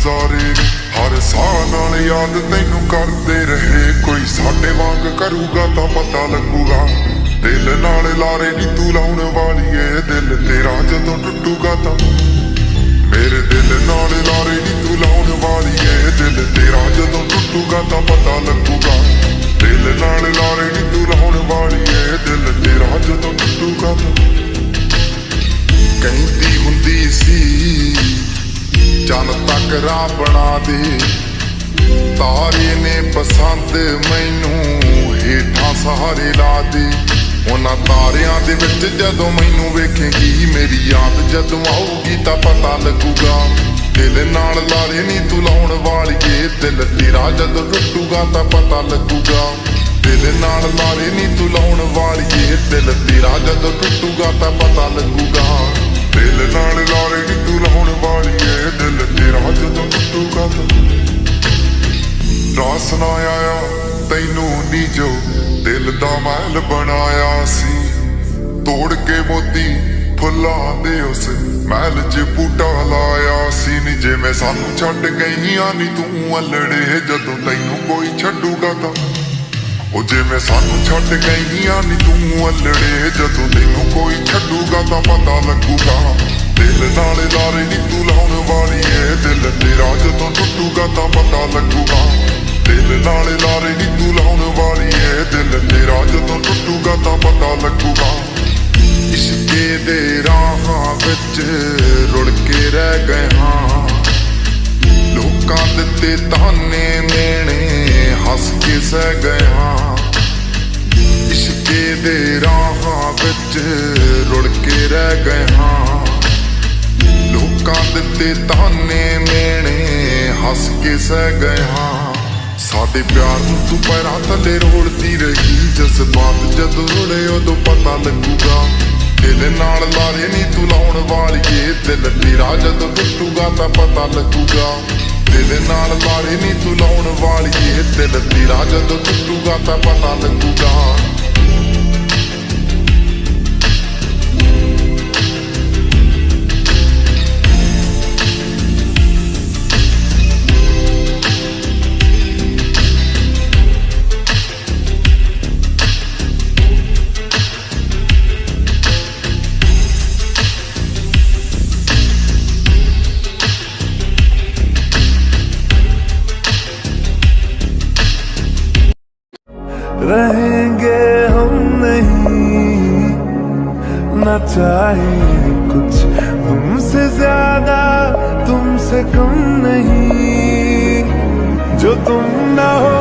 ਨਜ਼ਾਰੇ ਨੇ। हर साह नाल याद तैनू करते रहे, कोई साडे वांग करूगा तां पता लगूगा। दिल नाल लारे नी तू लाउण वालीए, दिल तेरा जदों टुटूगा तां मेरे दिल नाल लारे नी तू लाउण वालीए, दिल तेरा जदों टुटूगा तां पता लगूगा। दिल नाल लारे नी तू लाउण वालीए, दिल तेरा जदों टुटूगा तां कहंदी हुंदी सी चन तक राह बना दे, तारे ने पसंद मैनू हेठां सहारे ला दे। उन्हां तारियां दे विच जदों मैनू वेखेंगी, मेरी याद जदों आऊगी तां पता लगूगा। दिल नाल लारे नी तू लाउण वालीए, दिल तेरा जदों टुटूगा तां पता लगूगा। दिल नाल लारे नी तू लाउण वालीए, दिल तेरा जदों टुटूगा तां पता लगूगा। दिल नाल लारे नी तू लाउण वालीए, दिल तेरा जदों टुटूगा तां रास ना आया तैनू नी जो दिल दा महल बनाया सी। तोड़ के मोती फुल्लां दे उस महल च बूटा लाया सी। नी जिवें सानू छड्ड गईयां नी तू अल्लड़े, जदों तैनू कोई छड्डूगा तां ओ जिवें सानू छड्ड गईयां नी तू अल्लड़े, जदों तैनू कोई छड्डूगा तां पता लगूगा। दिल नाल लारे नी तू लाउण वालीए, दिल तेरा जदों टुटूगा तां पता लगूगा। दिल नाल लारे नी तू लाउण वालीए, दिल तेरा जदों टुटूगा तां पता लगूगा। इश्के दे राहां विच रुड़ के रह गए हां, लोकां दित्ते ताने मेणे हस के सह गए हां। इश्के दे राहां विच रुड़ के रह गए हां, लोकां दित्ते ताने मेणे हस के सह गए हां। साडे प्यार नूं तू पैरां थल्ले रोलदी रही, जज्बात जदों रुले उदों पता लगूगा। दिल नाल लारे नी तू लाउण वालीए, दिल तेरा जदों टुटूगा तां पता लगूगा। दिल नाल लारे नी तू लाउण वालीए, दिल तेरा जदों टुटूगा तां पता लगूगा। रहेंगे हम नहीं, न चाहिए कुछ तुमसे ज्यादा, तुमसे कम नहीं। जो तुम ना हो